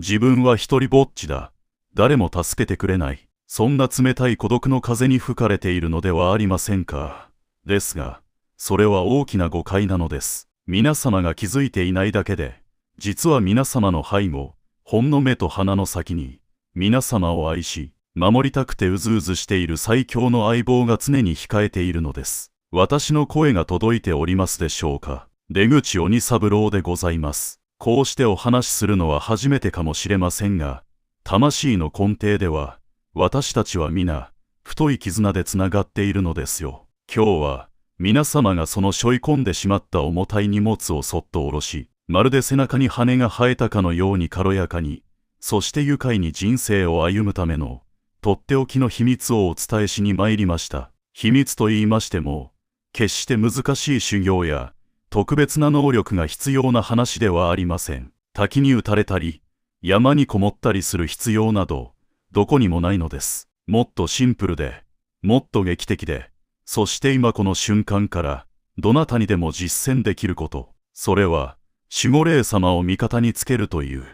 自分は一人ぼっちだ。誰も助けてくれない。そんな冷たい孤独の風に吹かれているのではありませんか。ですが、それは大きな誤解なのです。皆様が気づいていないだけで、実は皆様の背後、ほんの目と鼻の先に、皆様を愛し、守りたくてうずうずしている最強の相棒が常に控えているのです。私の声が届いておりますでしょうか。出口鬼三郎でございます。こうしてお話しするのは初めてかもしれませんが、魂の根底では、私たちは皆、太い絆でつながっているのですよ。今日は、皆様がその背負い込んでしまった重たい荷物をそっと下ろし、まるで背中に羽が生えたかのように軽やかに、そして愉快に人生を歩むための、とっておきの秘密をお伝えしに参りました。秘密と言いましても、決して難しい修行や、特別な能力が必要な話ではありません。滝に打たれたり、山にこもったりする必要など、どこにもないのです。もっとシンプルで、もっと劇的で、そして今この瞬間から、どなたにでも実践できること。それは、守護霊様を味方につけるという、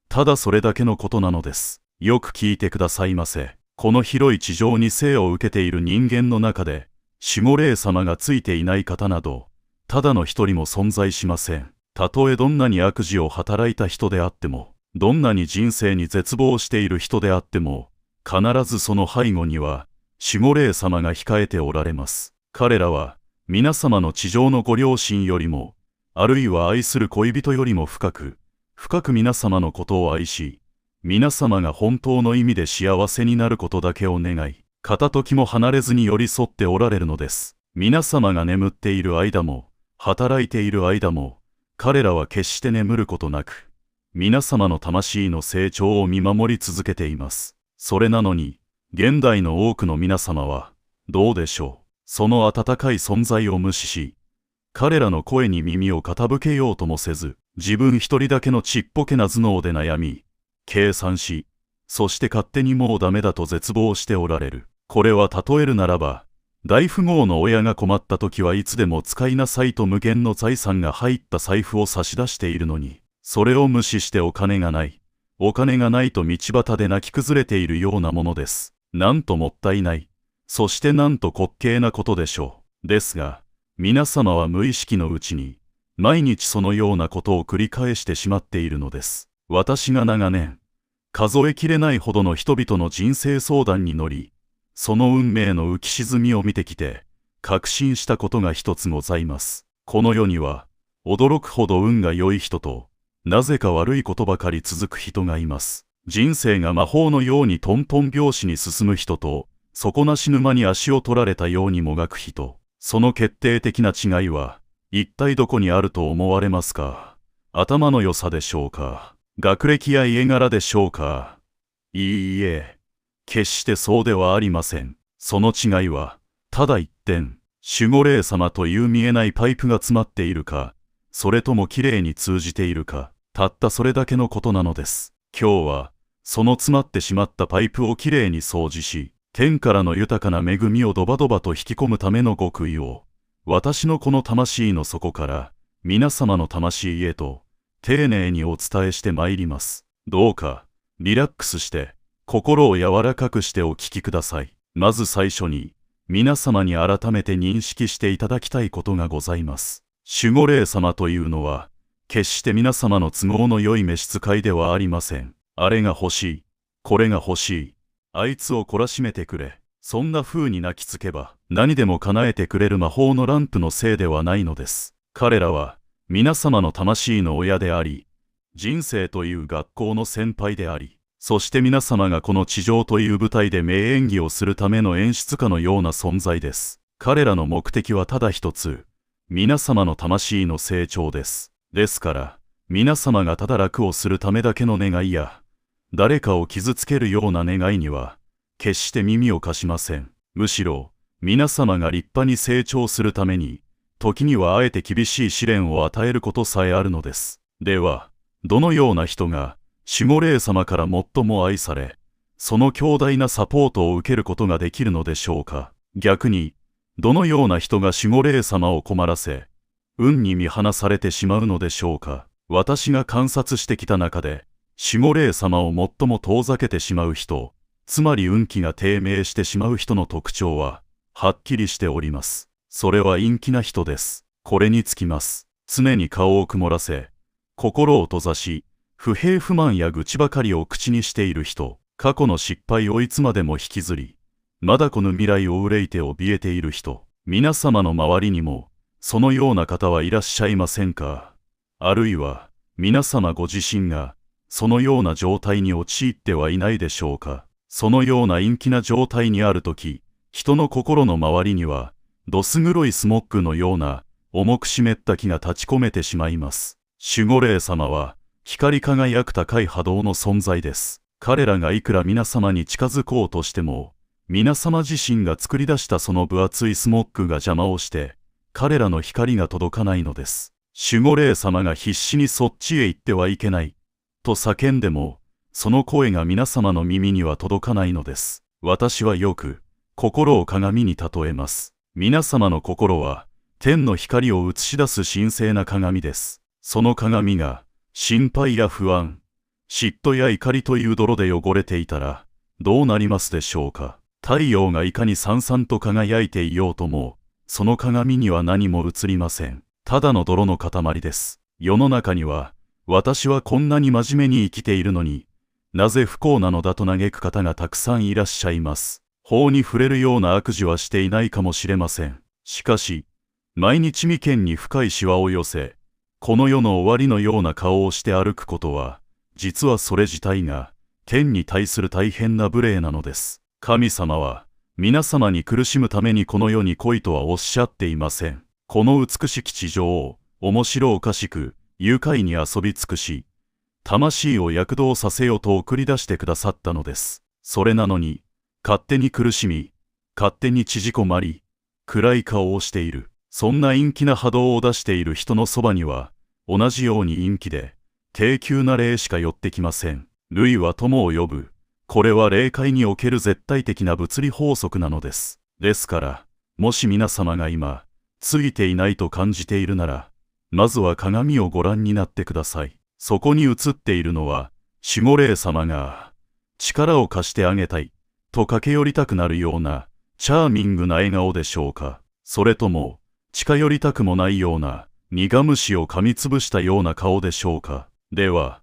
ただそれだけのことなのです。よく聞いてくださいませ。この広い地上に生を受けている人間の中で、守護霊様がついていない方など、ただの一人も存在しません。たとえどんなに悪事を働いた人であっても、どんなに人生に絶望している人であっても、必ずその背後には、守護霊様が控えておられます。彼らは、皆様の地上のご両親よりも、あるいは愛する恋人よりも深く皆様のことを愛し、皆様が本当の意味で幸せになることだけを願い、片時も離れずに寄り添っておられるのです。皆様が眠っている間も、働いている間も、彼らは決して眠ることなく、皆様の魂の成長を見守り続けています。それなのに、現代の多くの皆様は、どうでしょう。その温かい存在を無視し、彼らの声に耳を傾けようともせず、自分一人だけのちっぽけな頭脳で悩み、計算し、そして勝手にもうダメだと絶望しておられる。これは例えるならば、大富豪の親が困った時はいつでも使いなさいと無限の財産が入った財布を差し出しているのに、それを無視してお金がない。お金がないと道端で泣き崩れているようなものです。なんともったいない。そしてなんと滑稽なことでしょう。ですが、皆様は無意識のうちに、毎日そのようなことを繰り返してしまっているのです。私が長年、数えきれないほどの人々の人生相談に乗り、その運命の浮き沈みを見てきて、確信したことが一つございます。この世には、驚くほど運が良い人と、なぜか悪いことばかり続く人がいます。人生が魔法のようにトントン拍子に進む人と、底なし沼に足を取られたようにもがく人。その決定的な違いは、一体どこにあると思われますか。頭の良さでしょうか。学歴や家柄でしょうか。いいえ。決してそうではありません。その違いは、ただ一点、守護霊様という見えないパイプが詰まっているか、それともきれいに通じているか、たったそれだけのことなのです。今日は、その詰まってしまったパイプをきれいに掃除し、天からの豊かな恵みをドバドバと引き込むための極意を、私のこの魂の底から、皆様の魂へと、丁寧にお伝えしてまいります。どうか、リラックスして、心を柔らかくしてお聞きください。まず最初に、皆様に改めて認識していただきたいことがございます。守護霊様というのは、決して皆様の都合の良い召使いではありません。あれが欲しい、これが欲しい、あいつを懲らしめてくれ。そんな風に泣きつけば、何でも叶えてくれる魔法のランプのせいではないのです。彼らは、皆様の魂の親であり、人生という学校の先輩であり、そして皆様がこの地上という舞台で名演技をするための演出家のような存在です。彼らの目的はただ一つ、皆様の魂の成長です。ですから、皆様がただ楽をするためだけの願いや、誰かを傷つけるような願いには、決して耳を貸しません。むしろ、皆様が立派に成長するために、時にはあえて厳しい試練を与えることさえあるのです。では、どのような人が、守護霊様から最も愛され、その強大なサポートを受けることができるのでしょうか。逆に、どのような人が守護霊様を困らせ、運に見放されてしまうのでしょうか。私が観察してきた中で、守護霊様を最も遠ざけてしまう人、つまり運気が低迷してしまう人の特徴は、はっきりしております。それは陰気な人です。これにつきます。常に顔を曇らせ、心を閉ざし、不平不満や愚痴ばかりを口にしている人、過去の失敗をいつまでも引きずり、まだこの未来を憂いて怯えている人、皆様の周りにも、そのような方はいらっしゃいませんか？あるいは、皆様ご自身が、そのような状態に陥ってはいないでしょうか？そのような陰気な状態にあるとき、人の心の周りには、どす黒いスモッグのような、重く湿った気が立ち込めてしまいます。守護霊様は、光り輝く高い波動の存在です。彼らがいくら皆様に近づこうとしても、皆様自身が作り出したその分厚いスモッグが邪魔をして、彼らの光が届かないのです。守護霊様が必死にそっちへ行ってはいけない、と叫んでも、その声が皆様の耳には届かないのです。私はよく、心を鏡に例えます。皆様の心は、天の光を映し出す神聖な鏡です。その鏡が、心配や不安、嫉妬や怒りという泥で汚れていたら、どうなりますでしょうか。太陽がいかにさんさんと輝いていようとも、その鏡には何も映りません。ただの泥の塊です。世の中には、私はこんなに真面目に生きているのに、なぜ不幸なのだと嘆く方がたくさんいらっしゃいます。法に触れるような悪事はしていないかもしれません。しかし、毎日眉間に深いシワを寄せ、この世の終わりのような顔をして歩くことは、実はそれ自体が、天に対する大変な無礼なのです。神様は、皆様に苦しむためにこの世に来いとはおっしゃっていません。この美しき地上を、面白おかしく、愉快に遊び尽くし、魂を躍動させようと送り出してくださったのです。それなのに、勝手に苦しみ、勝手に縮こまり、暗い顔をしている。そんな陰気な波動を出している人のそばには、同じように陰気で、低級な霊しか寄ってきません。類は友を呼ぶ。これは霊界における絶対的な物理法則なのです。ですから、もし皆様が今、ついていないと感じているなら、まずは鏡をご覧になってください。そこに映っているのは、守護霊様が、力を貸してあげたい、と駆け寄りたくなるような、チャーミングな笑顔でしょうか。それとも、近寄りたくもないような、苦虫を噛みつぶしたような顔でしょうか。では、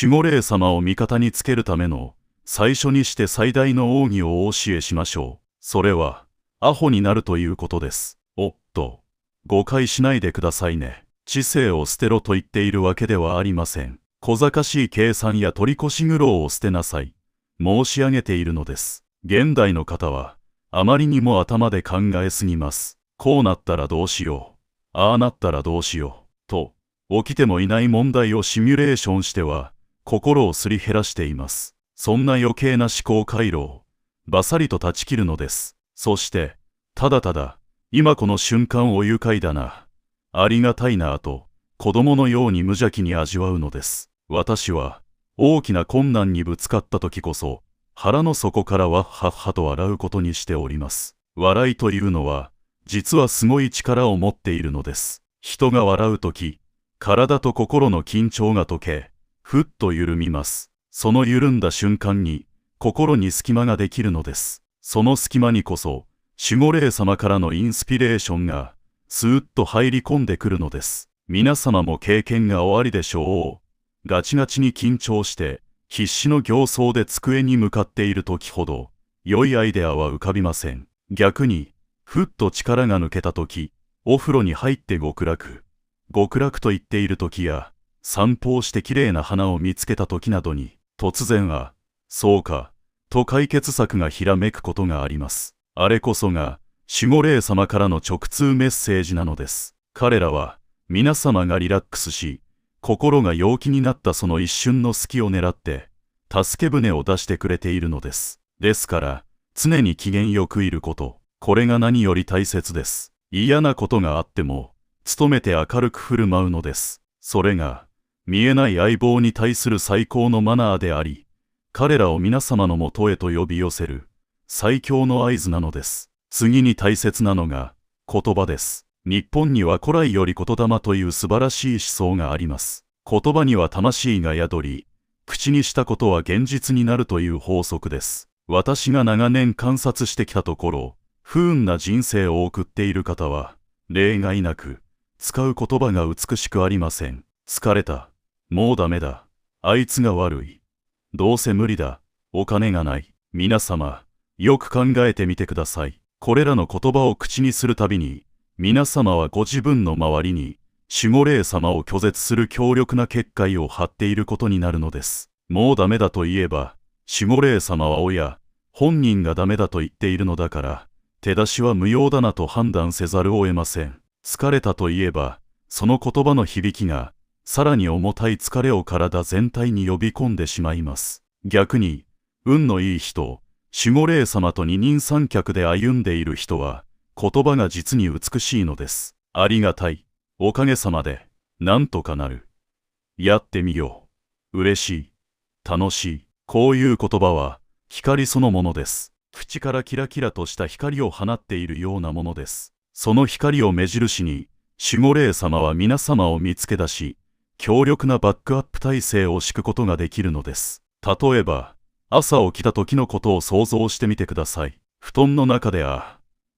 守護霊様を味方につけるための、最初にして最大の奥義をお教えしましょう。それは、アホになるということです。おっと、誤解しないでくださいね。知性を捨てろと言っているわけではありません。小賢しい計算や取り越し苦労を捨てなさい。申し上げているのです。現代の方は、あまりにも頭で考えすぎます。こうなったらどうしよう。ああなったらどうしよう。と、起きてもいない問題をシミュレーションしては、心をすり減らしています。そんな余計な思考回路を、バサリと断ち切るのです。そして、ただただ、今この瞬間を愉快だな、ありがたいなぁと、子供のように無邪気に味わうのです。私は、大きな困難にぶつかった時こそ、腹の底からわっはっはと笑うことにしております。笑いというのは、実はすごい力を持っているのです。人が笑うとき、体と心の緊張が解け、ふっと緩みます。その緩んだ瞬間に、心に隙間ができるのです。その隙間にこそ、守護霊様からのインスピレーションが、スーッと入り込んでくるのです。皆様も経験がおありでしょう。ガチガチに緊張して、必死の形相で机に向かっている時ほど、良いアイデアは浮かびません。逆に、ふっと力が抜けた時、お風呂に入って極楽と言っている時や、散歩をしてきれいな花を見つけた時などに、突然は、そうか、と解決策がひらめくことがあります。あれこそが、守護霊様からの直通メッセージなのです。彼らは、皆様がリラックスし、心が陽気になったその一瞬の隙を狙って、助け舟を出してくれているのです。ですから、常に機嫌よくいること、これが何より大切です。嫌なことがあっても、努めて明るく振る舞うのです。それが、見えない相棒に対する最高のマナーであり、彼らを皆様のもとへと呼び寄せる、最強の合図なのです。次に大切なのが、言葉です。日本には古来より言霊という素晴らしい思想があります。言葉には魂が宿り、口にしたことは現実になるという法則です。私が長年観察してきたところ、不運な人生を送っている方は、例外なく、使う言葉が美しくありません。疲れた。もうダメだ。あいつが悪い。どうせ無理だ。お金がない。皆様、よく考えてみてください。これらの言葉を口にするたびに、皆様はご自分の周りに、守護霊様を拒絶する強力な結界を張っていることになるのです。もうダメだと言えば、守護霊様は親、本人がダメだと言っているのだから、手出しは無用だなと判断せざるを得ません。疲れたと言えば、その言葉の響きが、さらに重たい疲れを体全体に呼び込んでしまいます。逆に、運のいい人、守護霊様と二人三脚で歩んでいる人は、言葉が実に美しいのです。ありがたい。おかげさまで、なんとかなる。やってみよう。嬉しい。楽しい。こういう言葉は、光そのものです。口からキラキラとした光を放っているようなものです。その光を目印に、守護霊様は皆様を見つけ出し、強力なバックアップ体制を敷くことができるのです。例えば、朝起きた時のことを想像してみてください。布団の中で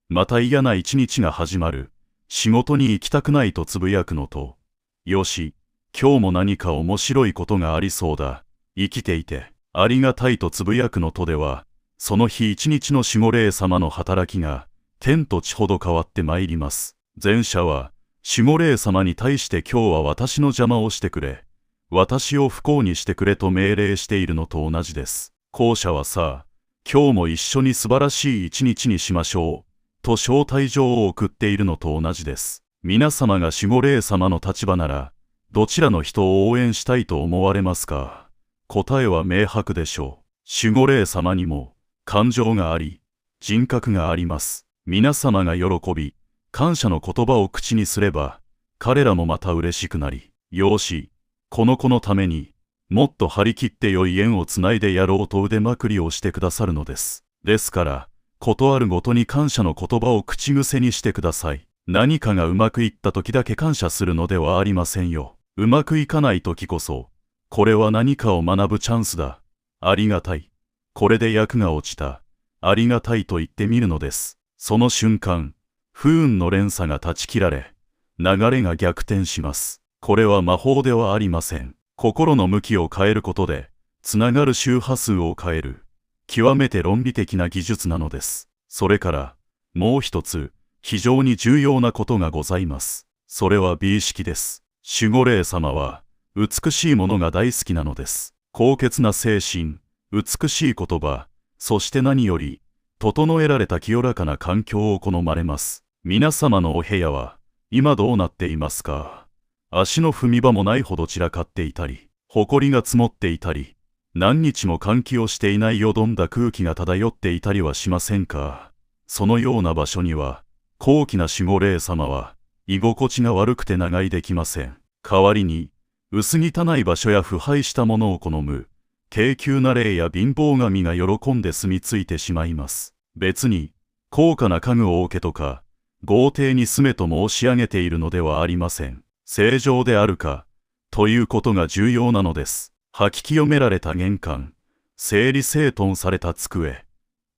また嫌な一日が始まる。仕事に行きたくないとつぶやくのと、よし、今日も何か面白いことがありそうだ。生きていて、ありがたいとつぶやくのとでは、その日一日の守護霊様の働きが、天と地ほど変わってまいります。前者は、守護霊様に対して今日は私の邪魔をしてくれ、私を不幸にしてくれと命令しているのと同じです。後者はさあ、今日も一緒に素晴らしい一日にしましょう、と招待状を送っているのと同じです。皆様が守護霊様の立場なら、どちらの人を応援したいと思われますか？答えは明白でしょう。守護霊様にも、感情があり、人格があります。皆様が喜び、感謝の言葉を口にすれば、彼らもまた嬉しくなり、よし、この子のために、もっと張り切って良い縁をつないでやろうと腕まくりをしてくださるのです。ですから、ことあるごとに感謝の言葉を口癖にしてください。何かがうまくいった時だけ感謝するのではありませんよ。うまくいかない時こそ、これは何かを学ぶチャンスだ。ありがたい。これで役が落ちた。ありがたいと言ってみるのです。その瞬間、不運の連鎖が断ち切られ、流れが逆転します。これは魔法ではありません。心の向きを変えることで、つながる周波数を変える、極めて論理的な技術なのです。それから、もう一つ、非常に重要なことがございます。それは美意識です。守護霊様は、美しいものが大好きなのです。高潔な精神、美しい言葉、そして何より、整えられた清らかな環境を好まれます。皆様のお部屋は、今どうなっていますか？足の踏み場もないほど散らかっていたり、埃が積もっていたり、何日も換気をしていないよどんだ空気が漂っていたりはしませんか？そのような場所には、高貴な守護霊様は、居心地が悪くて長居できません。代わりに、薄汚い場所や腐敗したものを好む、低級な霊や貧乏神が喜んで住み着いてしまいます。別に、高価な家具を置けとか、豪邸に住めと申し上げているのではありません。正常であるか、ということが重要なのです。掃き清められた玄関、整理整頓された机、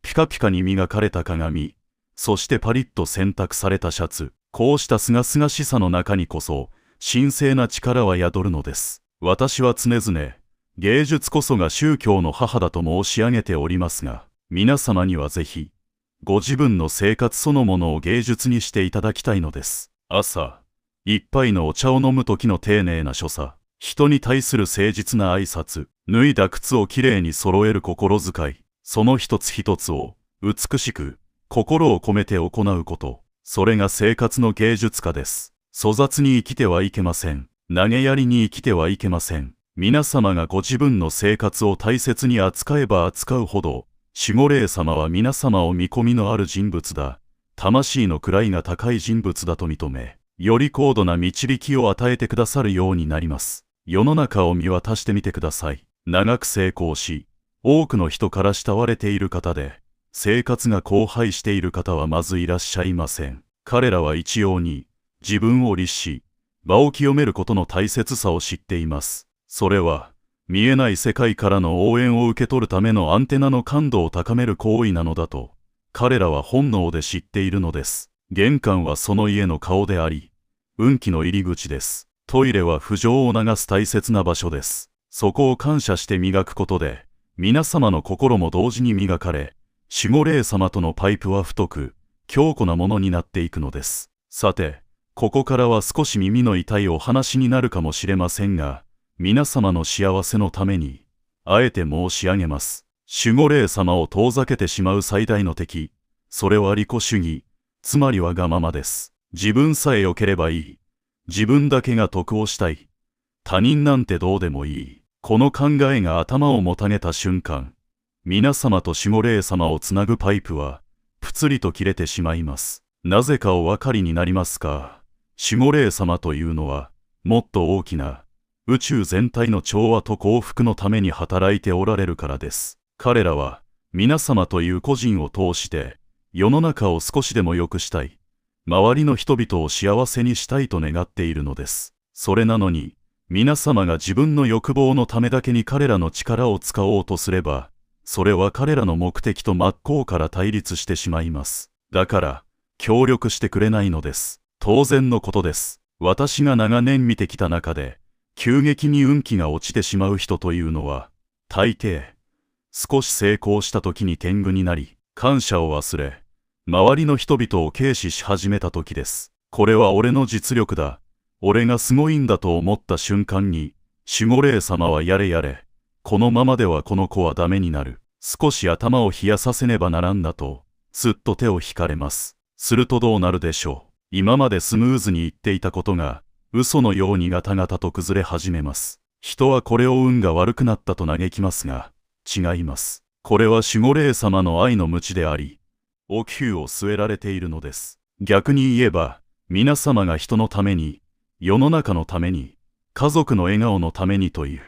ピカピカに磨かれた鏡、そしてパリッと洗濯されたシャツ、こうした清々しさの中にこそ、神聖な力は宿るのです。私は常々、芸術こそが宗教の母だと申し上げておりますが、皆様にはぜひ、ご自分の生活そのものを芸術にしていただきたいのです。朝、一杯のお茶を飲む時の丁寧な所作、人に対する誠実な挨拶、脱いだ靴をきれいに揃える心遣い、その一つ一つを美しく、心を込めて行うこと、それが生活の芸術家です。粗雑に生きてはいけません。投げやりに生きてはいけません。皆様がご自分の生活を大切に扱えば扱うほど、守護霊様は皆様を見込みのある人物だ、魂の位が高い人物だと認め、より高度な導きを与えてくださるようになります。世の中を見渡してみてください。長く成功し、多くの人から慕われている方で、生活が荒廃している方はまずいらっしゃいません。彼らは一様に、自分を律し、場を清めることの大切さを知っています。それは、見えない世界からの応援を受け取るためのアンテナの感度を高める行為なのだと、彼らは本能で知っているのです。玄関はその家の顔であり、運気の入り口です。トイレは不浄を流す大切な場所です。そこを感謝して磨くことで、皆様の心も同時に磨かれ、守護霊様とのパイプは太く、強固なものになっていくのです。さて、ここからは少し耳の痛いお話になるかもしれませんが、皆様の幸せのために、あえて申し上げます。守護霊様を遠ざけてしまう最大の敵、それは利己主義、つまりわがままです。自分さえ良ければいい。自分だけが得をしたい。他人なんてどうでもいい。この考えが頭をもたげた瞬間、皆様と守護霊様をつなぐパイプは、ぷつりと切れてしまいます。なぜかお分かりになりますか？守護霊様というのは、もっと大きな、宇宙全体の調和と幸福のために働いておられるからです。彼らは、皆様という個人を通して、世の中を少しでも良くしたい。周りの人々を幸せにしたいと願っているのです。それなのに、皆様が自分の欲望のためだけに彼らの力を使おうとすれば、それは彼らの目的と真っ向から対立してしまいます。だから、協力してくれないのです。当然のことです。私が長年見てきた中で、急激に運気が落ちてしまう人というのは、大抵、少し成功した時に天狗になり、感謝を忘れ、周りの人々を軽視し始めた時です。これは俺の実力だ。俺がすごいんだと思った瞬間に、守護霊様はやれやれ。このままではこの子はダメになる。少し頭を冷やさせねばならんだと、すっと手を引かれます。するとどうなるでしょう。今までスムーズに言っていたことが、嘘のようにガタガタと崩れ始めます。人はこれを運が悪くなったと嘆きますが、違います。これは守護霊様の愛の鞭であり、お灸を据えられているのです。逆に言えば、皆様が人のために、世の中のために、家族の笑顔のためにという、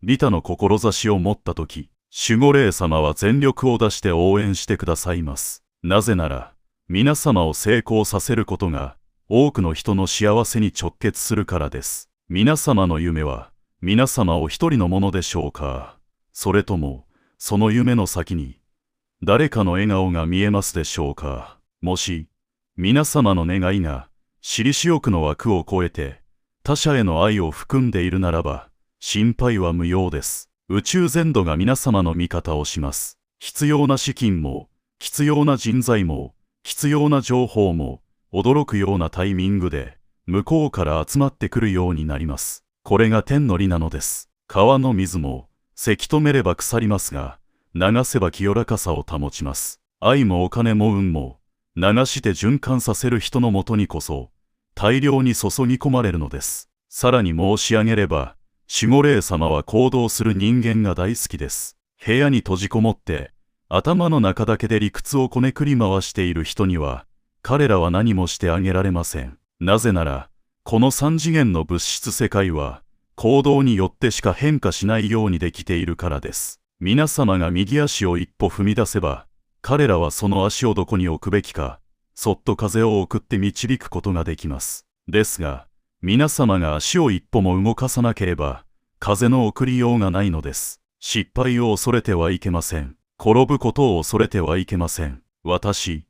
利他の志を持ったとき、守護霊様は全力を出して応援してくださいます。なぜなら、皆様を成功させることが、多くの人の幸せに直結するからです。皆様の夢は、皆様お一人のものでしょうか？それとも、その夢の先に、誰かの笑顔が見えますでしょうか？もし、皆様の願いが、私利私欲の枠を超えて、他者への愛を含んでいるならば、心配は無用です。宇宙全土が皆様の味方をします。必要な資金も、必要な人材も、必要な情報も、驚くようなタイミングで、向こうから集まってくるようになります。これが天の理なのです。川の水も、せき止めれば腐りますが、流せば清らかさを保ちます。愛もお金も運も、流して循環させる人のもとにこそ、大量に注ぎ込まれるのです。さらに申し上げれば、守護霊様は行動する人間が大好きです。部屋に閉じこもって、頭の中だけで理屈をこねくり回している人には、彼らは何もしてあげられません。なぜなら、この三次元の物質世界は、行動によってしか変化しないようにできているからです。皆様が右足を一歩踏み出せば、彼らはその足をどこに置くべきか、そっと風を送って導くことができます。ですが、皆様が足を一歩も動かさなければ、風の送りようがないのです。失敗を恐れてはいけません。転ぶことを恐れてはいけません。私、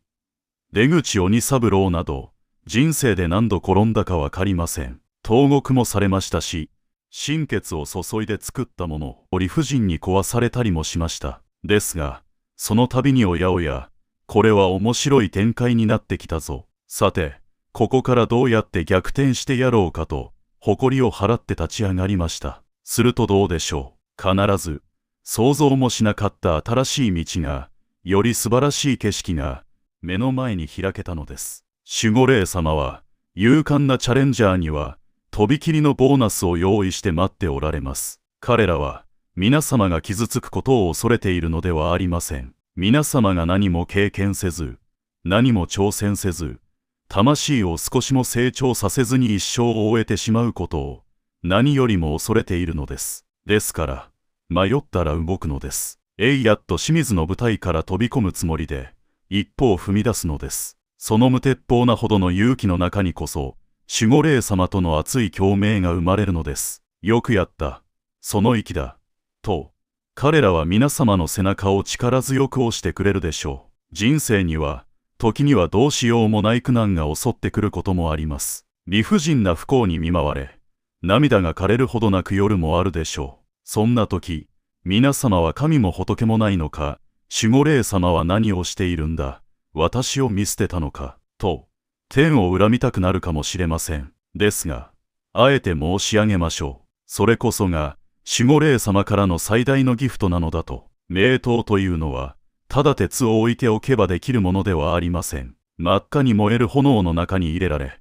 出口鬼三郎など、人生で何度転んだかわかりません。投獄もされましたし、心血を注いで作ったものを理不尽に壊されたりもしました。ですが、その度におやおや、これは面白い展開になってきたぞ。さて、ここからどうやって逆転してやろうかと、誇りを払って立ち上がりました。するとどうでしょう。必ず、想像もしなかった新しい道が、より素晴らしい景色が、目の前に開けたのです。守護霊様は、勇敢なチャレンジャーには、とびきりのボーナスを用意して待っておられます。彼らは、皆様が傷つくことを恐れているのではありません。皆様が何も経験せず、何も挑戦せず、魂を少しも成長させずに一生を終えてしまうことを、何よりも恐れているのです。ですから、迷ったら動くのです。やっと清水の舞台から飛び込むつもりで、一歩を踏み出すのです。その無鉄砲なほどの勇気の中にこそ、守護霊様との熱い共鳴が生まれるのです。よくやった。その息だ。と、彼らは皆様の背中を力強く押してくれるでしょう。人生には、時にはどうしようもない苦難が襲ってくることもあります。理不尽な不幸に見舞われ、涙が枯れるほど泣く夜もあるでしょう。そんな時、皆様は神も仏もないのか、守護霊様は何をしているんだ、私を見捨てたのか、と、天を恨みたくなるかもしれません。ですが、あえて申し上げましょう。それこそが、守護霊様からの最大のギフトなのだと。名刀というのは、ただ鉄を置いておけばできるものではありません。真っ赤に燃える炎の中に入れられ、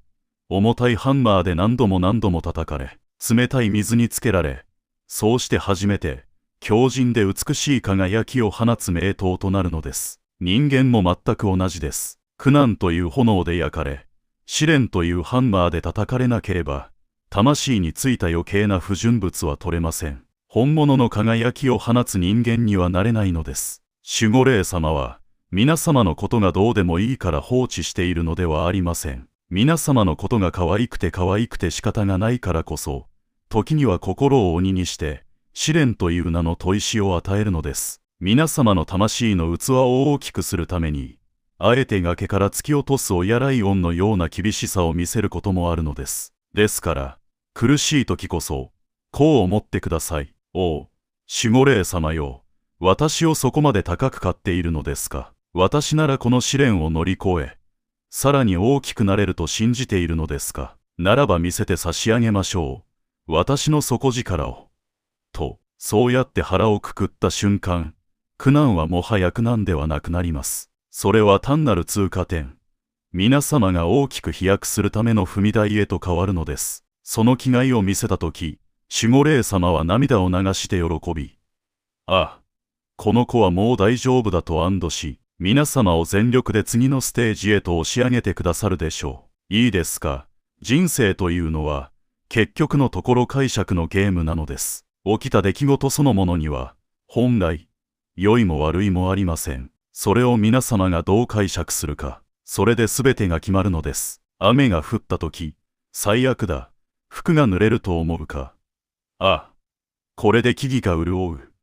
重たいハンマーで何度も何度も叩かれ、冷たい水につけられ、そうして初めて、強靭で美しい輝きを放つ名刀となるのです。人間も全く同じです。苦難という炎で焼かれ、試練というハンマーで叩かれなければ、魂についた余計な不純物は取れません。本物の輝きを放つ人間にはなれないのです。守護霊様は、皆様のことがどうでもいいから放置しているのではありません。皆様のことが可愛くて仕方がないからこそ、時には心を鬼にして、試練という名の砥石を与えるのです。皆様の魂の器を大きくするために、あえて崖から突き落とす親ライオンのような厳しさを見せることもあるのです。ですから、苦しい時こそ、こう思ってください。おう、守護霊様よ、私をそこまで高く買っているのですか。私ならこの試練を乗り越え、さらに大きくなれると信じているのですか。ならば見せて差し上げましょう。私の底力を。と、そうやって腹をくくった瞬間、苦難はもはや苦難ではなくなります。それは単なる通過点。皆様が大きく飛躍するための踏み台へと変わるのです。その気概を見せたとき、守護霊様は涙を流して喜び、ああ、この子はもう大丈夫だと安堵し、皆様を全力で次のステージへと押し上げてくださるでしょう。いいですか。人生というのは、結局のところ解釈のゲームなのです。起きた出来事そのものには、本来、良いも悪いもありません。それを皆様がどう解釈するか、それで全てが決まるのです。雨が降ったとき、最悪だ。服が濡れると思うか。ああ、これで木々が潤う。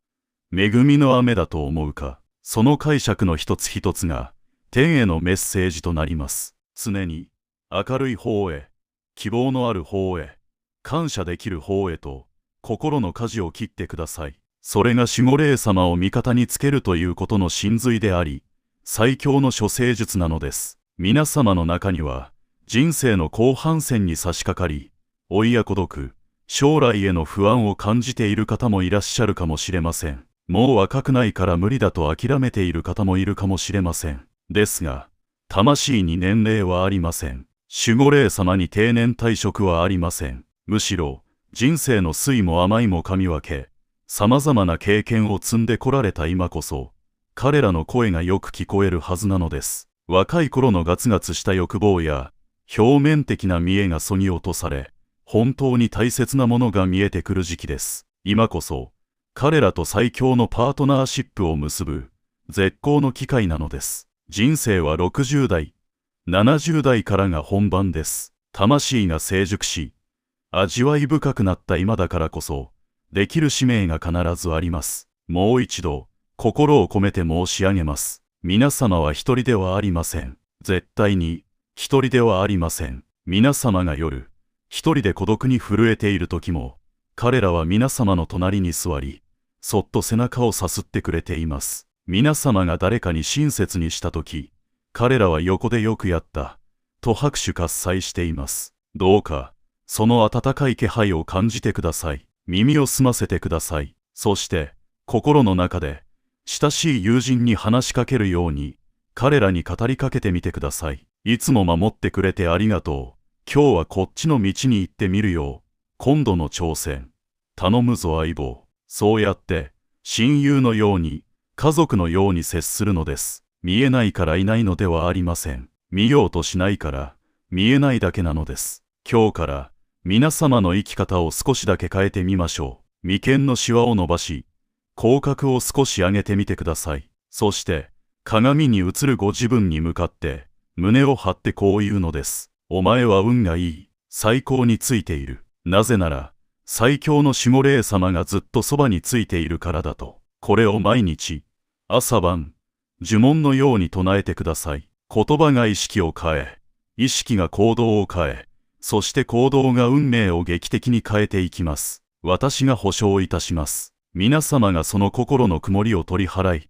恵みの雨だと思うか。その解釈の一つ一つが、天へのメッセージとなります。常に、明るい方へ、希望のある方へ、感謝できる方へと、心の舵を切ってください。それが守護霊様を味方につけるということの真髄であり、最強の処世術なのです。皆様の中には、人生の後半戦に差し掛かり、老いや孤独、将来への不安を感じている方もいらっしゃるかもしれません。もう若くないから無理だと諦めている方もいるかもしれません。ですが、魂に年齢はありません。守護霊様に定年退職はありません。むしろ、人生の酸いも甘いも噛み分け、様々な経験を積んでこられた今こそ、彼らの声がよく聞こえるはずなのです。若い頃のガツガツした欲望や、表面的な見栄が削ぎ落とされ、本当に大切なものが見えてくる時期です。今こそ、彼らと最強のパートナーシップを結ぶ、絶好の機会なのです。人生は60代、70代からが本番です。魂が成熟し、味わい深くなった今だからこそ、できる使命が必ずあります。もう一度、心を込めて申し上げます。皆様は一人ではありません。絶対に、一人ではありません。皆様が夜、一人で孤独に震えている時も、彼らは皆様の隣に座り、そっと背中をさすってくれています。皆様が誰かに親切にした時、彼らは横でよくやった、と拍手喝采しています。どうか、その温かい気配を感じてください。耳を澄ませてください。そして、心の中で、親しい友人に話しかけるように、彼らに語りかけてみてください。いつも守ってくれてありがとう。今日はこっちの道に行ってみるよ。今度の挑戦。頼むぞ相棒。そうやって、親友のように、家族のように接するのです。見えないからいないのではありません。見ようとしないから、見えないだけなのです。今日から、皆様の生き方を少しだけ変えてみましょう。眉間のシワを伸ばし、口角を少し上げてみてください。そして、鏡に映るご自分に向かって、胸を張ってこう言うのです。お前は運がいい。最高についている。なぜなら、最強の守護霊様がずっとそばについているからだと。これを毎日、朝晩、呪文のように唱えてください。言葉が意識を変え、意識が行動を変え、そして行動が運命を劇的に変えていきます。私が保証いたします。皆様がその心の曇りを取り払い、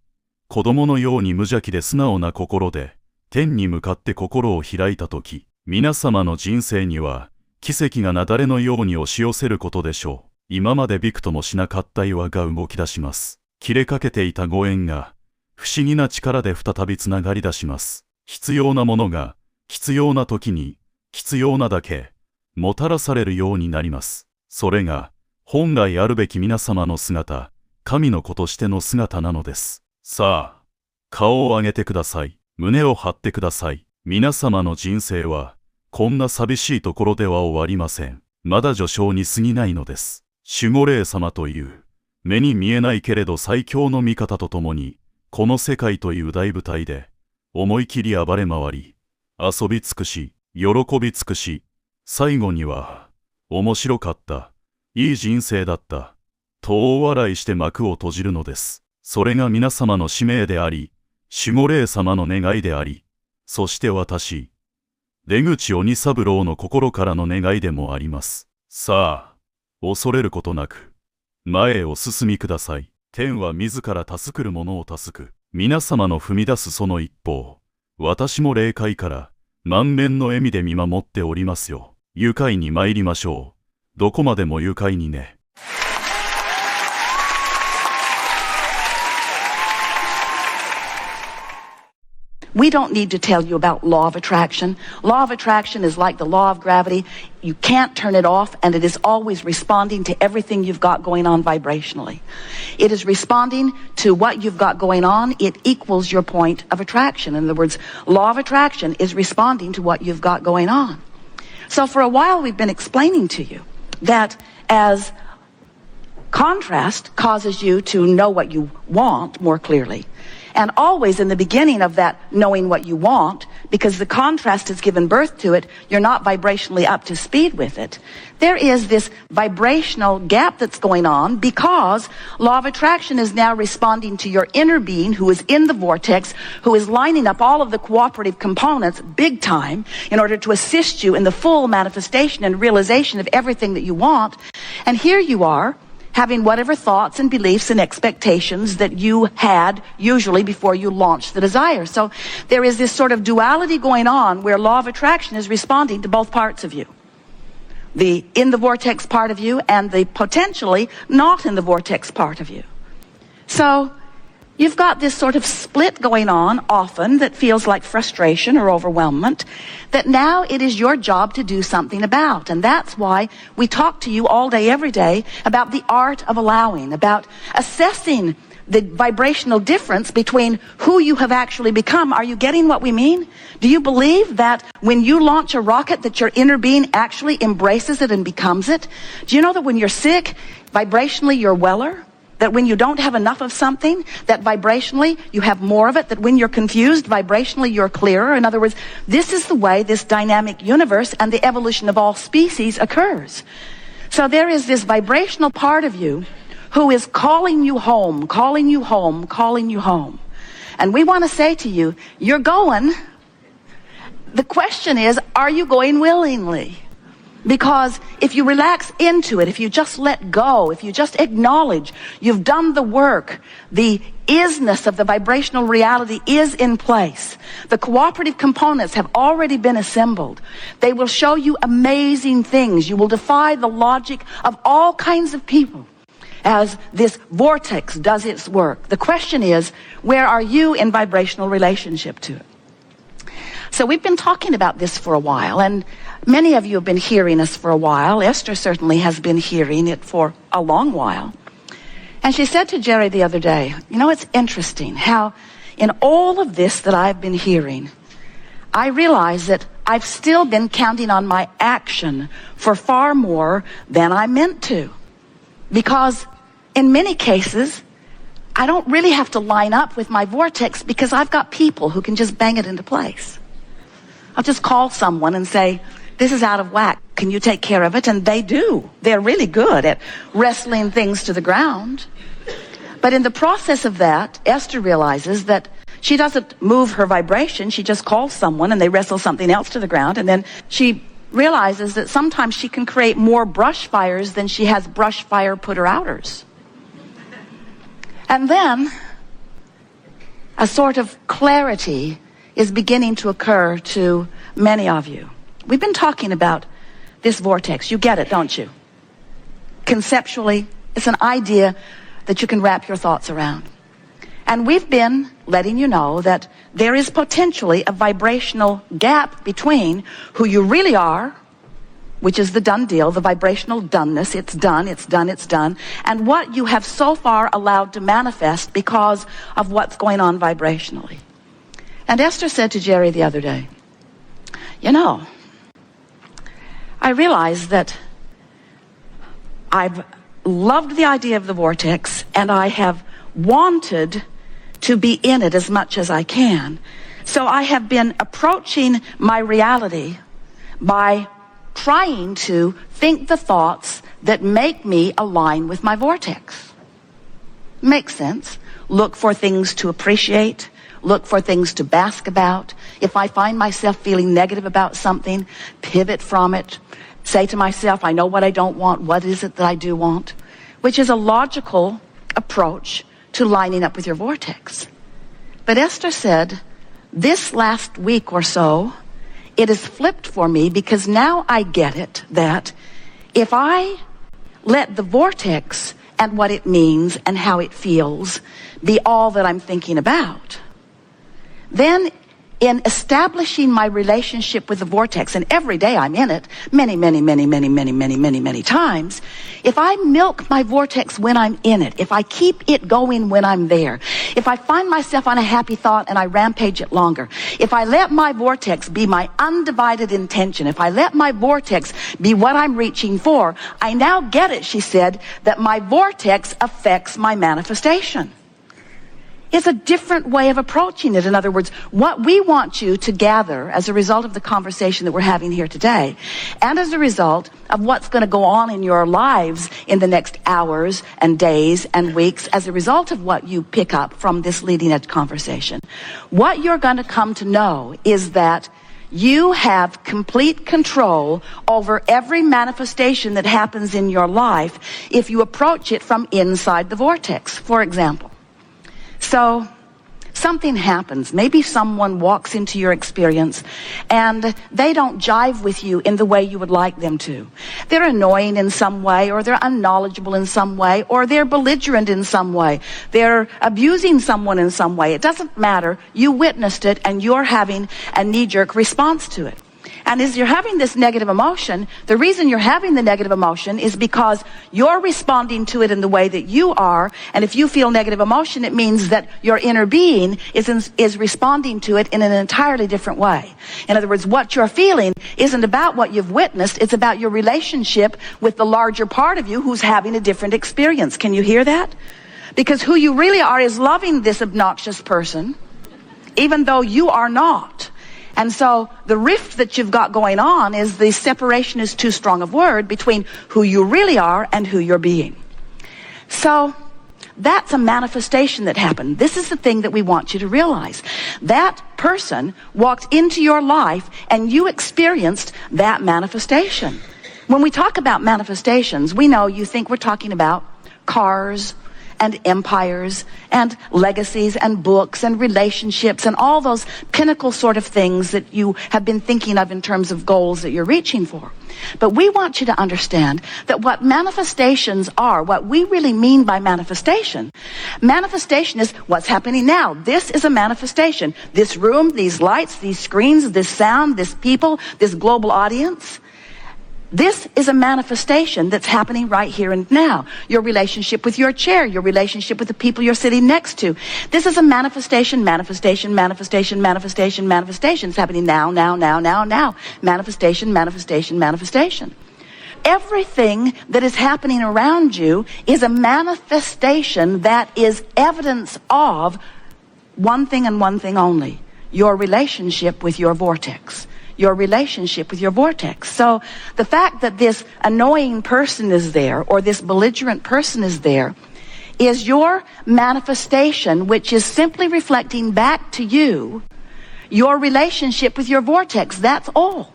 子供のように無邪気で素直な心で、天に向かって心を開いたとき、皆様の人生には、奇跡が雪崩のように押し寄せることでしょう。今までびくともしなかった岩が動き出します。切れかけていたご縁が、不思議な力で再びつながり出します。必要なものが、必要な時に、必要なだけ、もたらされるようになります。それが、本来あるべき皆様の姿、神の子としての姿なのです。さあ、顔を上げてください。胸を張ってください。皆様の人生は、こんな寂しいところでは終わりません。まだ序章に過ぎないのです。守護霊様という、目に見えないけれど最強の味方と共に、この世界という大舞台で、思い切り暴れ回り、遊び尽くし、喜び尽くし、最後には、面白かった、いい人生だった、と大笑いして幕を閉じるのです。それが皆様の使命であり、守護霊様の願いであり、そして私、出口鬼三郎の心からの願いでもあります。さあ、恐れることなく、前へお進みください。天は自ら助くる者を助く。皆様の踏み出すその一歩を、私も霊界から満面の笑みで見守っておりますよ。愉快に参りましょう。どこまでも愉快にね。We don't need to tell you about law of attraction. Law of attraction is like the law of gravity. You can't turn it off, and it is always responding to everything you've got going on vibrationally. It is responding to what you've got going on. It equals your point of attraction. In other words, law of attraction is responding to what you've got going on. So for a while we've been explaining to you that as contrast causes you to know what you want more clearly, and always in the beginning of that knowing what you want, because the contrast has given birth to it, you're not vibrationally up to speed with it. There is this vibrational gap that's going on because law of attraction is now responding to your inner being who is in the vortex, who is lining up all of the cooperative components big time in order to assist you in the full manifestation and realization of everything that you want. And here you are, having whatever thoughts and beliefs and expectations that you had usually before you launched the desire. So there is this sort of duality going on where law of attraction is responding to both parts of you. The in the vortex part of you and the potentially not in the vortex part of you. So you've got this sort of split going on often that feels like frustration or overwhelmment that now it is your job to do something about. And that's why we talk to you all day, every day about the art of allowing, about assessing the vibrational difference between who you have actually become. Are you getting what we mean? Do you believe that when you launch a rocket that your inner being actually embraces it and becomes it? Do you know that when you're sick, vibrationally you're weller? That when you don't have enough of something, that vibrationally you have more of it, that when you're confused, vibrationally you're clearer. In other words, this is the way this dynamic universe and the evolution of all species occurs. So there is this vibrational part of you who is calling you home, calling you home, calling you home. And we want to say to you, you're going. The question is, are you going willingly? Because if you relax into it, if you just let go, if you just acknowledge you've done the work, the isness of the vibrational reality is in place. The cooperative components have already been assembled. They will show you amazing things. You will defy the logic of all kinds of people as this vortex does its work. The question is, where are you in vibrational relationship to it? So we've been talking about this for a while, and many of you have been hearing us for a while. Esther certainly has been hearing it for a long while. And she said to Jerry the other day, you know, it's interesting how in all of this that I've been hearing, I realize that I've still been counting on my action for far more than I meant to. Because in many cases, I don't really have to line up with my vortex because I've got people who can just bang it into place. I'll just call someone and say, this is out of whack. Can you take care of it? And they do. They're really good at wrestling things to the ground. But in the process of that, Esther realizes that she doesn't move her vibration. She just calls someone and they wrestle something else to the ground. And then she realizes that sometimes she can create more brush fires than she has brush fire putter-outers. And then a sort of clarity is beginning to occur to many of you. We've been talking about this vortex. You get it, don't you? Conceptually, it's an idea that you can wrap your thoughts around. And we've been letting you know that there is potentially a vibrational gap between who you really are, which is the done deal, the vibrational doneness, it's done, it's done, it's done, and what you have so far allowed to manifest because of what's going on vibrationally. And Esther said to Jerry the other day, you know, I realized that I've loved the idea of the vortex and I have wanted to be in it as much as I can. So I have been approaching my reality by trying to think the thoughts that make me align with my vortex. Makes sense. Look for things to appreciate. Look for things to bask about. If I find myself feeling negative about something, pivot from it. Say to myself, I know what I don't want. What is it that I do want? Which is a logical approach to lining up with your vortex. But Esther said, this last week or so, it has flipped for me because now I get it that if I let the vortex and what it means and how it feels be all that I'm thinking about, then in establishing my relationship with the vortex, and every day I'm in it, many times, if I milk my vortex when I'm in it, if I keep it going when I'm there, if I find myself on a happy thought and I rampage it longer, if I let my vortex be my undivided intention, if I let my vortex be what I'm reaching for, I now get it, she said, that my vortex affects my manifestation. It's a different way of approaching it. In other words, what we want you to gather as a result of the conversation that we're having here today, and as a result of what's going to go on in your lives in the next hours and days and weeks, as a result of what you pick up from this leading edge conversation, what you're going to come to know is that you have complete control over every manifestation that happens in your life if you approach it from inside the vortex. For example, so something happens. Maybe someone walks into your experience and they don't jive with you in the way you would like them to. They're annoying in some way, or they're unknowledgeable in some way, or they're belligerent in some way. They're abusing someone in some way. It doesn't matter. You witnessed it and you're having a knee-jerk response to it. And as you're having this negative emotion, the reason you're having the negative emotion is because you're responding to it in the way that you are. And if you feel negative emotion, it means that your inner being is responding to it in an entirely different way. In other words, what you're feeling isn't about what you've witnessed. It's about your relationship with the larger part of you who's having a different experience. Can you hear that? Because who you really are is loving this obnoxious person, even though you are not. And so the rift that you've got going on is the separation is too strong a word between who you really are and who you're being. So that's a manifestation that happened. This is the thing that we want you to realize. That person walked into your life and you experienced that manifestation. When we talk about manifestations, we know you think we're talking about cars and empires and legacies and books and relationships and all those pinnacle sort of things that you have been thinking of in terms of goals that you're reaching for. But we want you to understand that what manifestations are, what we really mean by manifestation is what's happening now. This is a manifestation. This room, these lights, these screens, this sound, this people, this global audience. This is a manifestation that's happening right here and now. Your relationship with your chair, your relationship with the people you're sitting next to. This is a manifestation. It's happening now. Manifestation. Everything that is happening around you is a manifestation that is evidence of one thing and one thing only. Your relationship with your vortex. your relationship with your vortex. So the fact that this annoying person is there, or this belligerent person is there, is your manifestation, which is simply reflecting back to you your relationship with your vortex. That's all.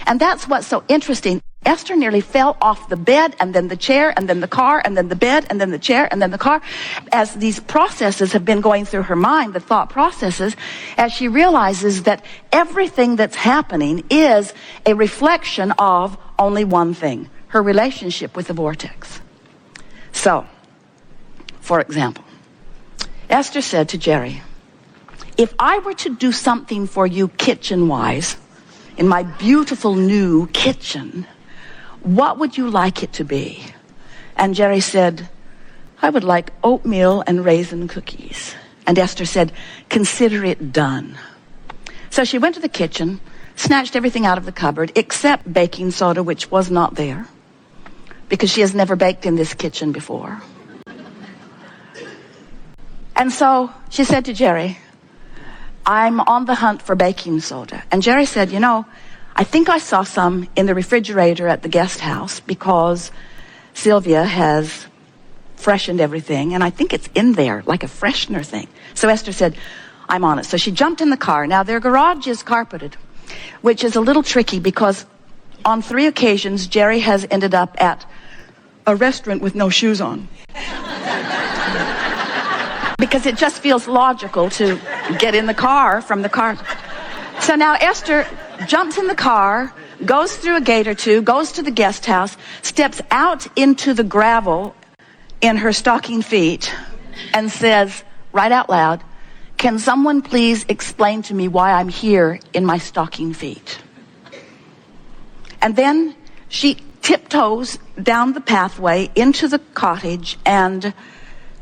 And that's what's so interesting. Esther nearly fell off the bed, and then the chair, and then the car, and then the bed, and then the chair, and then the car. As these processes have been going through her mind, the thought processes, as she realizes that everything that's happening is a reflection of only one thing, her relationship with the vortex. So, for example, Esther said to Jerry, if I were to do something for you kitchen-wise, in my beautiful new kitchen, what would you like it to be? And Jerry said, I would like oatmeal and raisin cookies. And Esther said, consider it done. So she went to the kitchen, snatched everything out of the cupboard, except baking soda, which was not there, because she has never baked in this kitchen before. And so she said to Jerry, I'm on the hunt for baking soda. And Jerry said, you know, I think I saw some in the refrigerator at the guest house, because Sylvia has freshened everything, and I think it's in there, like a freshener thing. So Esther said, I'm on it. So she jumped in the car. Now, their garage is carpeted, which is a little tricky, because on 3 occasions, Jerry has ended up at a restaurant with no shoes on. Because it just feels logical to get in the car from the car. So now Esther jumps in the car, goes through a gate or two, goes to the guest house, steps out into the gravel in her stocking feet, and says, right out loud, can someone please explain to me why I'm here in my stocking feet? And then she tiptoes down the pathway into the cottage and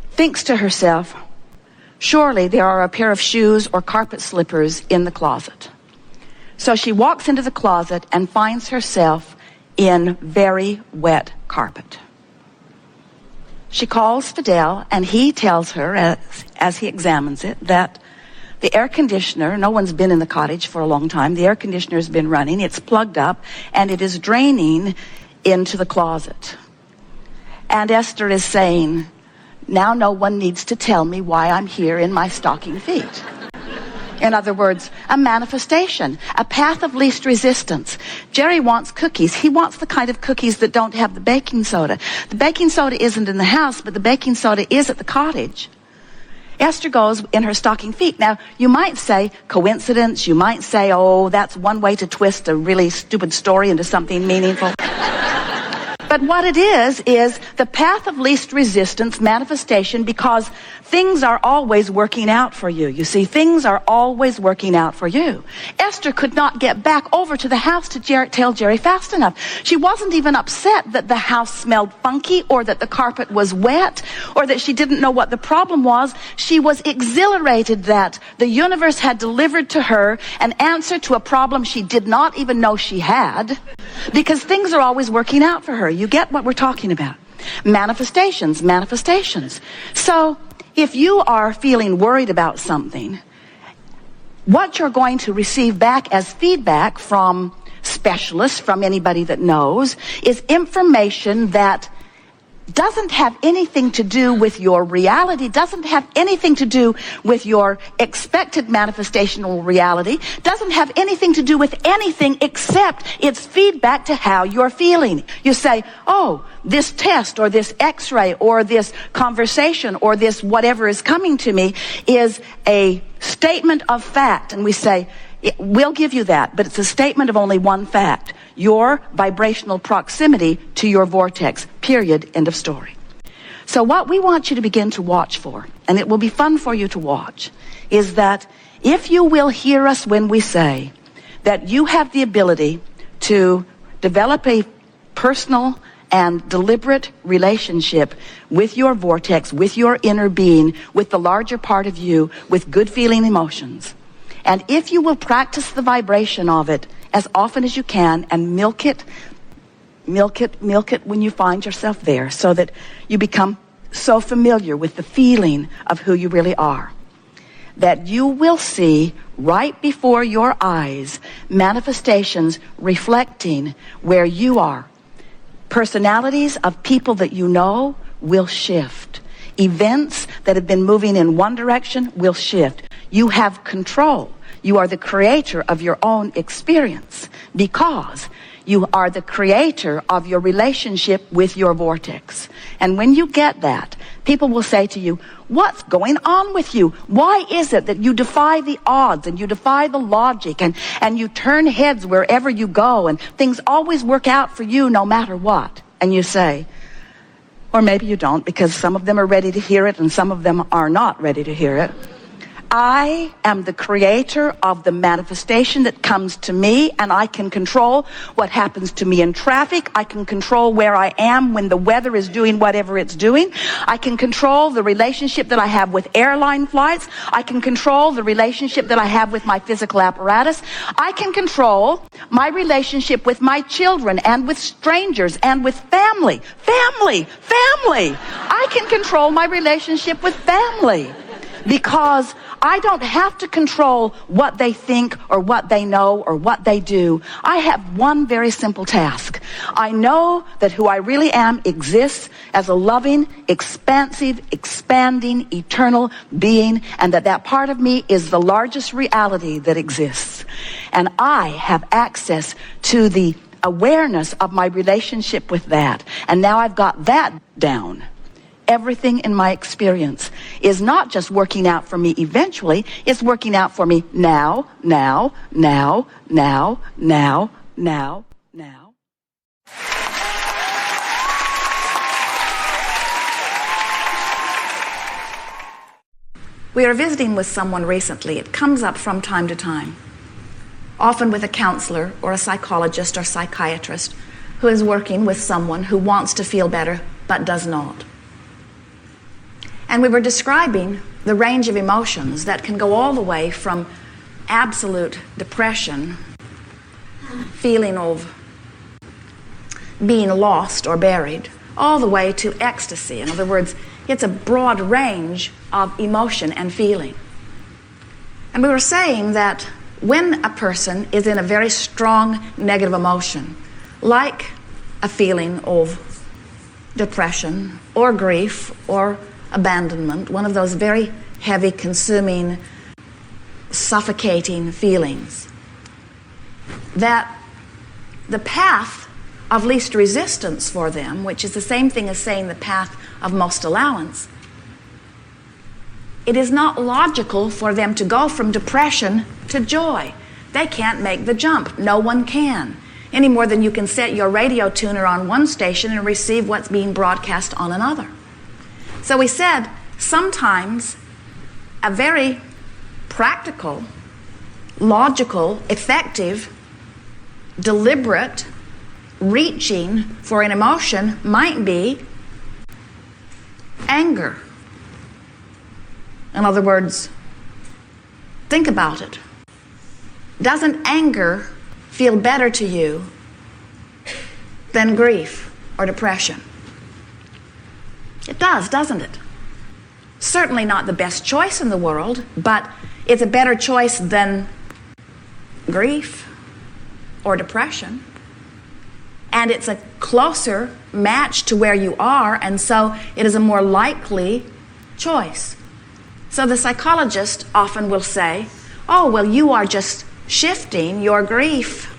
thinks to herself, surely there are a pair of shoes or carpet slippers in the closet. So she walks into the closet and finds herself in very wet carpet. She calls Fidel, and he tells her, as he examines it, that the air conditioner, no one's been in the cottage for a long time, the air conditioner has been running, it's plugged up, and it is draining into the closet. And Esther is saying, now no one needs to tell me why I'm here in my stocking feet. In other words, a manifestation, a path of least resistance. Jerry wants cookies. He wants the kind of cookies that don't have the baking soda. The baking soda isn't in the house, but the baking soda is at the cottage. Esther goes in her stocking feet. Now, you might say coincidence. You might say, oh, that's one way to twist a really stupid story into something meaningful. But what it is the path of least resistance manifestation, because things are always working out for you. You see, things are always working out for you. Esther could not get back over to the house to tell Jerry fast enough. She wasn't even upset that the house smelled funky, or that the carpet was wet, or that she didn't know what the problem was. She was exhilarated that the universe had delivered to her an answer to a problem she did not even know she had, because things are always working out for her. You get what we're talking about. Manifestations. So, if you are feeling worried about something, what you're going to receive back as feedback from specialists, from anybody that knows, is information that doesn't have anything to do with your reality, doesn't have anything to do with your expected manifestational reality, doesn't have anything to do with anything except it's feedback to how you're feeling. You say, oh, this test or this x-ray or this conversation or this whatever is coming to me is a statement of fact. And we say, we'll give you that, but it's a statement of only one fact: your vibrational proximity to your vortex, period, end of story. So what we want you to begin to watch for, and it will be fun for you to watch, is that if you will hear us when we say that you have the ability to develop a personal and deliberate relationship with your vortex, with your inner being, with the larger part of you, with good feeling emotions, and if you will practice the vibration of it as often as you can, and milk it when you find yourself there, so that you become so familiar with the feeling of who you really are, that you will see right before your eyes manifestations reflecting where you are. Personalities of people that you know will shift. Events that have been moving in one direction will shift. You have control. You are the creator of your own experience because you are the creator of your relationship with your vortex. And when you get that, people will say to you, what's going on with you? Why is it that you defy the odds and you defy the logic and you turn heads wherever you go and things always work out for you no matter what? And you say, or maybe you don't, because some of them are ready to hear it and some of them are not ready to hear it. I am the creator of the manifestation that comes to me, and I can control what happens to me in traffic. I can control where I am when the weather is doing whatever it's doing. I can control the relationship that I have with airline flights. I can control the relationship that I have with my physical apparatus. I can control my relationship with my children and with strangers and with family. Family! I can control my relationship with family because I don't have to control what they think or what they know or what they do. I have one very simple task. I know that who I really am exists as a loving, expansive, expanding, eternal being, and that part of me is the largest reality that exists. And I have access to the awareness of my relationship with that. And now I've got that down. Everything in my experience is not just working out for me eventually, it's working out for me now. We are visiting with someone recently. It comes up from time to time, often with a counselor or a psychologist or psychiatrist who is working with someone who wants to feel better but does not. And we were describing the range of emotions that can go all the way from absolute depression, feeling of being lost or buried, all the way to ecstasy. In other words, it's a broad range of emotion and feeling. And we were saying that when a person is in a very strong negative emotion, like a feeling of depression or grief or abandonment, one of those very heavy, consuming, suffocating feelings, that the path of least resistance for them, which is the same thing as saying the path of most allowance, it is not logical for them to go from depression to joy. They can't make the jump. No one can. Any more than you can set your radio tuner on one station and receive what's being broadcast on another. So we said sometimes a very practical, logical, effective, deliberate reaching for an emotion might be anger. In other words, think about it. Doesn't anger feel better to you than grief or depression? It does, doesn't it? Certainly not the best choice in the world, but it's a better choice than grief or depression. And it's a closer match to where you are, and so it is a more likely choice. So the psychologist often will say, oh, well, you are just shifting your grief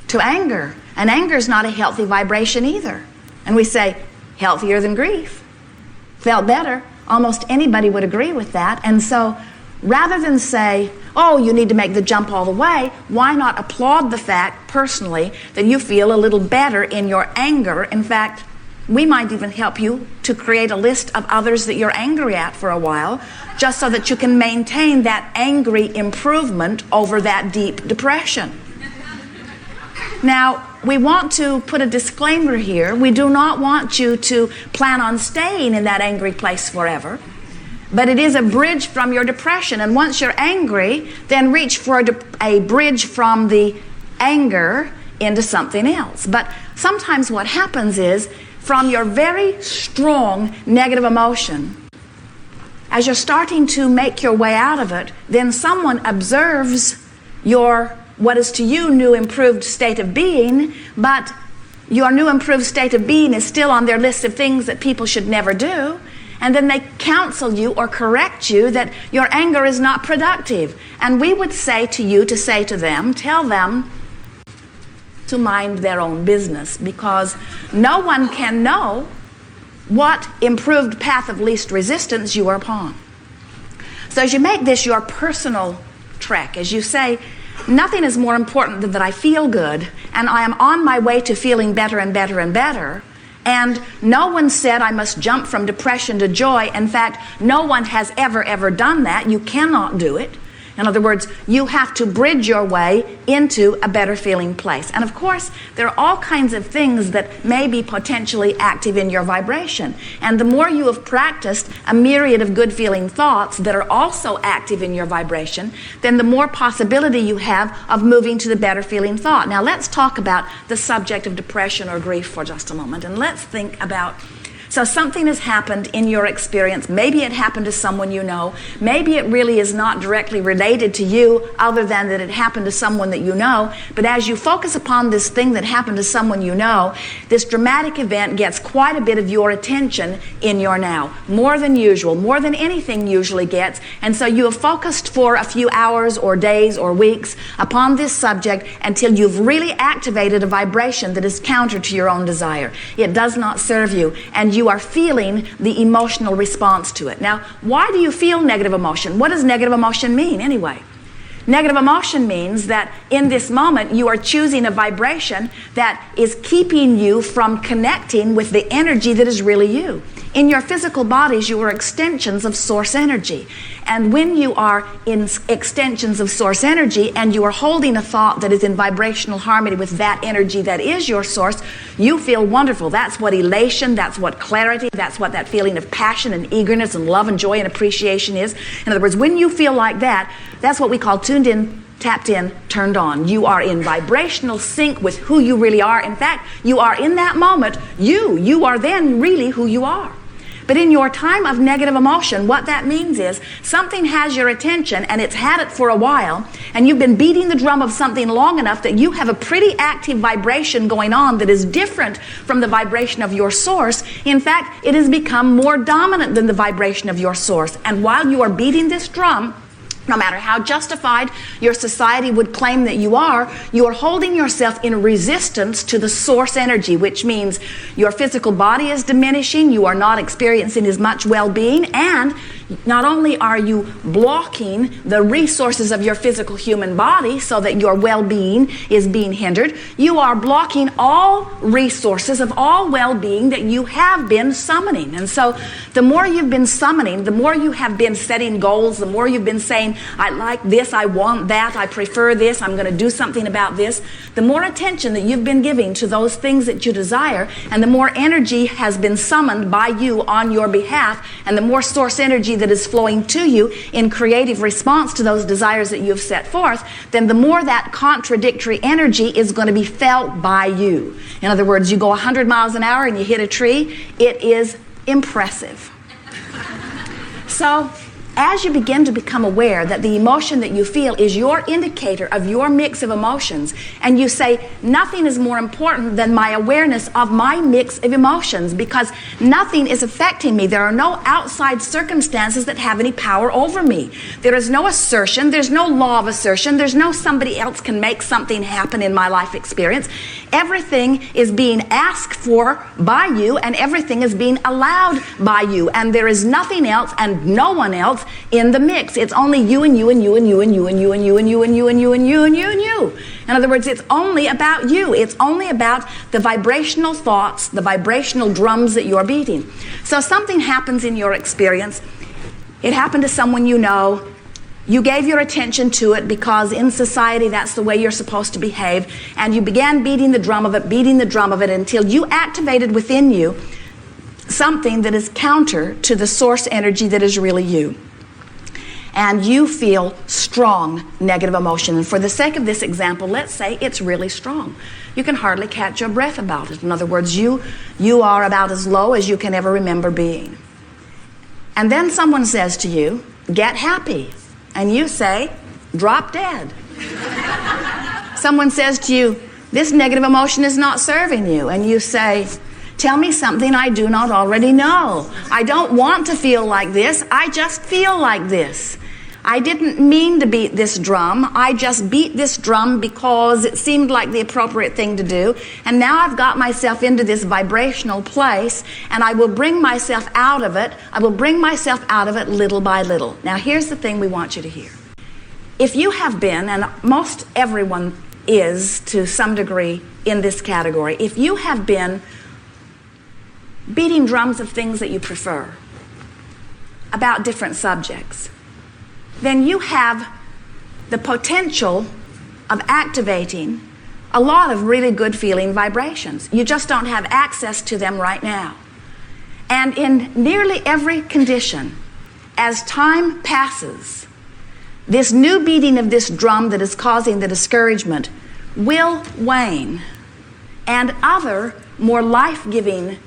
to anger, and anger is not a healthy vibration either. And we say, healthier than grief. Felt better. Almost anybody would agree with that. And so rather than say, oh, you need to make the jump all the way, why not applaud the fact personally that you feel a little better in your anger? In fact, we might even help you to create a list of others that you're angry at for a while, just so that you can maintain that angry improvement over that deep depression. Now, we want to put a disclaimer here. We do not want you to plan on staying in that angry place forever. But it is a bridge from your depression. And once you're angry, then reach for a bridge from the anger into something else. But sometimes what happens is, from your very strong negative emotion, as you're starting to make your way out of it, then someone observes what is to you new improved state of being, but your new improved state of being is still on their list of things that people should never do. And then they counsel you or correct you that your anger is not productive. And we would say to you to say to them, tell them to mind their own business, because no one can know what improved path of least resistance you are upon. So as you make this your personal trek, as you say, nothing is more important than that I feel good, and I am on my way to feeling better and better and better, and no one said I must jump from depression to joy. In fact, no one has ever done that. You cannot do it. In other words, you have to bridge your way into a better feeling place. And of course, there are all kinds of things that may be potentially active in your vibration. And the more you have practiced a myriad of good feeling thoughts that are also active in your vibration, then the more possibility you have of moving to the better feeling thought. Now let's talk about the subject of depression or grief for just a moment. And let's think about, so something has happened in your experience. Maybe it happened to someone you know. Maybe it really is not directly related to you other than that it happened to someone that you know. But as you focus upon this thing that happened to someone you know, this dramatic event gets quite a bit of your attention in your now. More than usual, more than anything usually gets. And so you have focused for a few hours or days or weeks upon this subject until you've really activated a vibration that is counter to your own desire. It does not serve you. And you are feeling the emotional response to it. Now, why do you feel negative emotion? What does negative emotion mean anyway? Negative emotion means that in this moment you are choosing a vibration that is keeping you from connecting with the energy that is really you. In your physical bodies, you are extensions of source energy. And when you are in extensions of source energy and you are holding a thought that is in vibrational harmony with that energy that is your source, you feel wonderful. That's what elation, that's what clarity, that's what that feeling of passion and eagerness and love and joy and appreciation is. In other words, when you feel like that, that's what we call tuned in, tapped in, turned on. You are in vibrational sync with who you really are. In fact, you are in that moment, you are then really who you are. But in your time of negative emotion, what that means is something has your attention and it's had it for a while, and you've been beating the drum of something long enough that you have a pretty active vibration going on that is different from the vibration of your source. In fact, it has become more dominant than the vibration of your source. And while you are beating this drum, no matter how justified your society would claim that you are holding yourself in resistance to the source energy, which means your physical body is diminishing, you are not experiencing as much well-being, and not only are you blocking the resources of your physical human body so that your well-being is being hindered, you are blocking all resources of all well-being that you have been summoning. And so the more you've been summoning, the more you have been setting goals, the more you've been saying, I like this, I want that, I prefer this, I'm going to do something about this, the more attention that you've been giving to those things that you desire, and the more energy has been summoned by you on your behalf, and the more source energy that is flowing to you in creative response to those desires that you have set forth, then the more that contradictory energy is going to be felt by you. In other words, you go 100 miles an hour and you hit a tree, it is impressive. So, as you begin to become aware that the emotion that you feel is your indicator of your mix of emotions, and you say, nothing is more important than my awareness of my mix of emotions, because nothing is affecting me. There are no outside circumstances that have any power over me. There is no assertion, there's no law of assertion, there's no somebody else can make something happen in my life experience. Everything is being asked for by you, and everything is being allowed by you, and there is nothing else and no one else in the mix. It's only you and you and you and you and you and you and you and you and you and you and you and you and you. In other words, it's only about you. It's only about the vibrational thoughts, the vibrational drums that you're beating. So something happens in your experience. It happened to someone you know. You gave your attention to it because in society that's the way you're supposed to behave, and you began beating the drum of it until you activated within you something that is counter to the source energy that is really you. And you feel strong negative emotion. And for the sake of this example, let's say it's really strong. You can hardly catch your breath about it. In other words, you are about as low as you can ever remember being. And then someone says to you, get happy. And you say, drop dead. Someone says to you, this negative emotion is not serving you. And you say, tell me something I do not already know. I don't want to feel like this. I just feel like this. I didn't mean to beat this drum. I just beat this drum because it seemed like the appropriate thing to do. And now I've got myself into this vibrational place, and I will bring myself out of it. I will bring myself out of it little by little. Now here's the thing we want you to hear. If you have been, and most everyone is to some degree in this category, if you have been beating drums of things that you prefer about different subjects, then you have the potential of activating a lot of really good feeling vibrations. You just don't have access to them right now. And in nearly every condition, as time passes, this new beating of this drum that is causing the discouragement will wane, and other more life-giving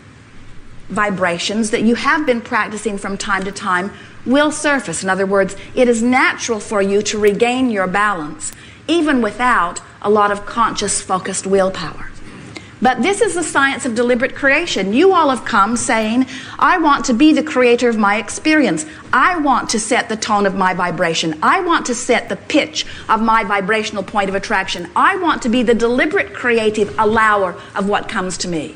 vibrations that you have been practicing from time to time will surface. In other words, it is natural for you to regain your balance, even without a lot of conscious, focused willpower. But this is the science of deliberate creation. You all have come saying, I want to be the creator of my experience. I want to set the tone of my vibration. I want to set the pitch of my vibrational point of attraction. I want to be the deliberate creative allower of what comes to me.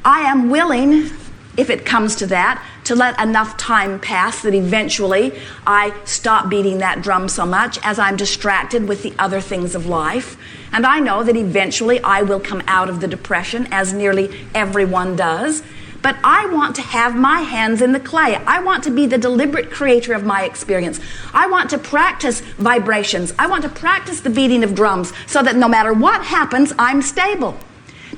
I am willing, if it comes to that, to let enough time pass that eventually I stop beating that drum so much as I'm distracted with the other things of life. And I know that eventually I will come out of the depression, as nearly everyone does. But I want to have my hands in the clay. I want to be the deliberate creator of my experience. I want to practice vibrations. I want to practice the beating of drums so that no matter what happens, I'm stable.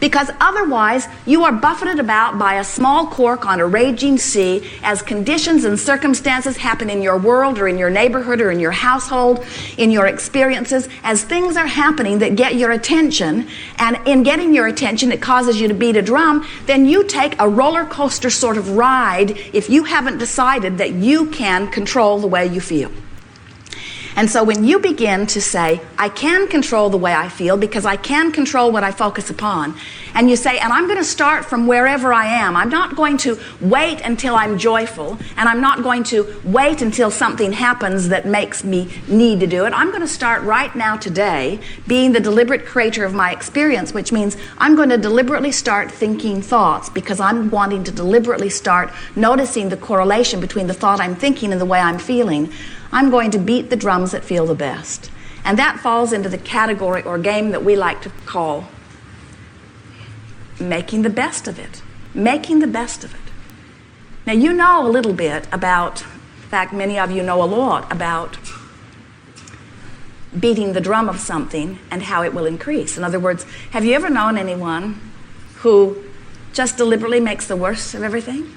Because otherwise, you are buffeted about by a small cork on a raging sea as conditions and circumstances happen in your world or in your neighborhood or in your household, in your experiences, as things are happening that get your attention, and in getting your attention it causes you to beat a drum, then you take a roller coaster sort of ride if you haven't decided that you can control the way you feel. And so when you begin to say, I can control the way I feel because I can control what I focus upon, and you say, and I'm going to start from wherever I am. I'm not going to wait until I'm joyful, and I'm not going to wait until something happens that makes me need to do it. I'm going to start right now today being the deliberate creator of my experience, which means I'm going to deliberately start thinking thoughts because I'm wanting to deliberately start noticing the correlation between the thought I'm thinking and the way I'm feeling. I'm going to beat the drums that feel the best. And that falls into the category or game that we like to call making the best of it. Making the best of it. Now, you know a little bit about, in fact, many of you know a lot about beating the drum of something and how it will increase. In other words, have you ever known anyone who just deliberately makes the worst of everything?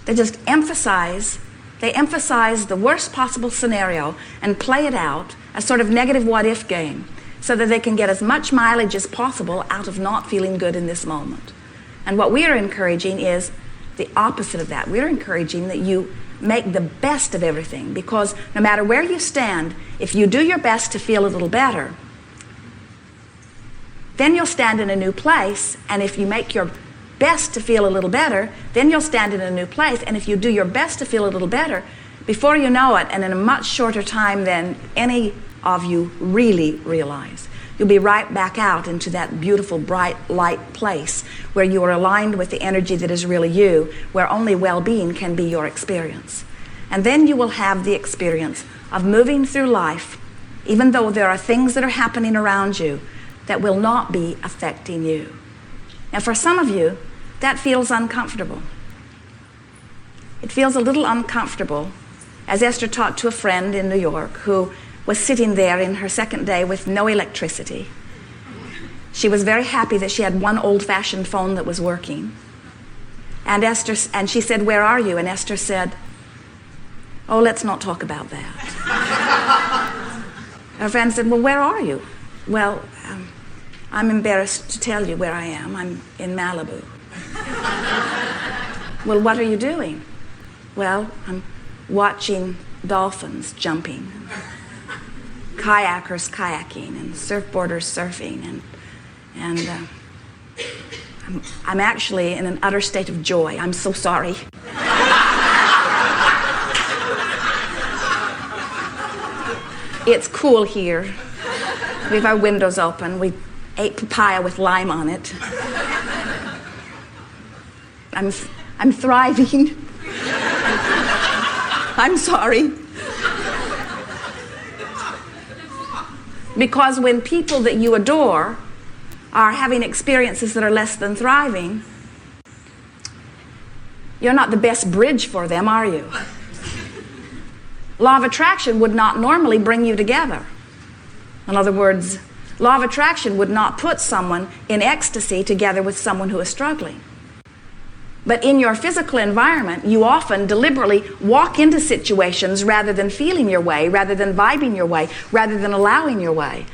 They just emphasize the worst possible scenario and play it out, a sort of negative what-if game, so that they can get as much mileage as possible out of not feeling good in this moment. And what we are encouraging is the opposite of that. We're encouraging that you make the best of everything, because no matter where you stand, if you do your best to feel a little better, then you'll stand in a new place, and if you make your best to feel a little better, then you'll stand in a new place. And if you do your best to feel a little better, before you know it, and in a much shorter time than any of you really realize, you'll be right back out into that beautiful, bright, light place where you are aligned with the energy that is really you, where only well-being can be your experience. And then you will have the experience of moving through life, even though there are things that are happening around you that will not be affecting you. Now, for some of you, that feels uncomfortable. It feels a little uncomfortable, as Esther talked to a friend in New York who was sitting there in her second day with no electricity. She was very happy that she had one old-fashioned phone that was working. And she said, "Where are you?" And Esther said, "Oh, let's not talk about that." Her friend said, "Well, where are you?" "Well, I'm embarrassed to tell you where I am. I'm in Malibu." "Well, what are you doing?" Well, I'm watching dolphins jumping, kayakers kayaking, and surfboarders surfing, and I'm actually in an utter state of joy. I'm so sorry. It's cool here. We have our windows open. We ate papaya with lime on it. I'm thriving. I'm sorry. Because when people that you adore are having experiences that are less than thriving, you're not the best bridge for them, are you? Law of attraction would not normally bring you together. In other words, law of attraction would not put someone in ecstasy together with someone who is struggling. But in your physical environment, you often deliberately walk into situations rather than feeling your way, rather than vibing your way, rather than allowing your way.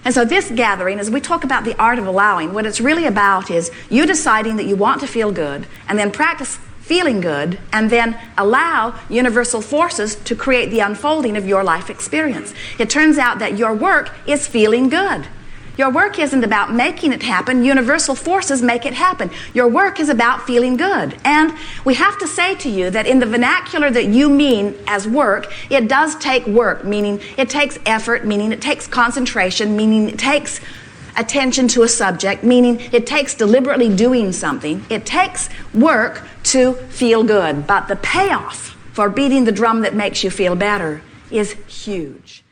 And so this gathering, as we talk about the art of allowing, what it's really about is you deciding that you want to feel good, and then practice feeling good, and then allow universal forces to create the unfolding of your life experience. It turns out that your work is feeling good. Your work isn't about making it happen. Universal forces make it happen. Your work is about feeling good. And we have to say to you that in the vernacular that you mean as work, it does take work, meaning it takes effort, meaning it takes concentration, meaning it takes attention to a subject, meaning it takes deliberately doing something. It takes work to feel good. But the payoff for beating the drum that makes you feel better is huge.